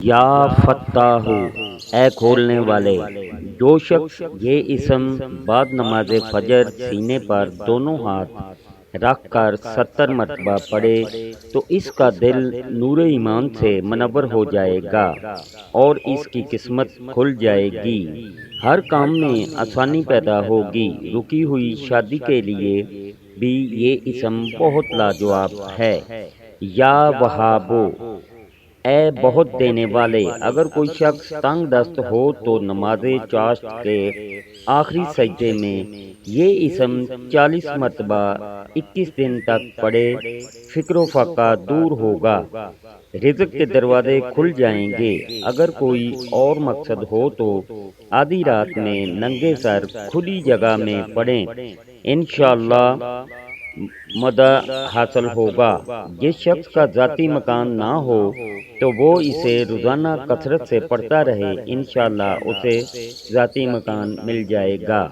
یا فتاح، اے کھولنے والے، جو شخص یہ اسم بعد نماز فجر سینے پر دونوں ہاتھ رکھ کر 70 مرتبہ پڑھے تو اس کا دل نور ایمان سے منور ہو جائے گا اور اس کی قسمت کھل جائے گی، ہر کام میں آسانی پیدا ہوگی۔ رکی ہوئی شادی کے لیے بھی یہ اسم بہت لاجواب ہے۔ یا وہابو، اے بہت دینے والے، اگر کوئی شخص تنگ دست ہو تو نماز چاشت کے آخری سجدے میں یہ اسم 40 مرتبہ 21 دن تک پڑھے، فکر و فاقہ دور ہوگا، رزق کے دروازے کھل جائیں گے۔ اگر کوئی اور مقصد ہو تو آدھی رات میں ننگے سر کھلی جگہ میں پڑھیں، انشاءاللہ مدح حاصل ہوگا۔ جس شخص کا ذاتی مکان نہ ہو تو وہ اسے روزانہ کثرت سے پڑھتا رہے، انشاءاللہ اسے ذاتی مکان مل جائے گا۔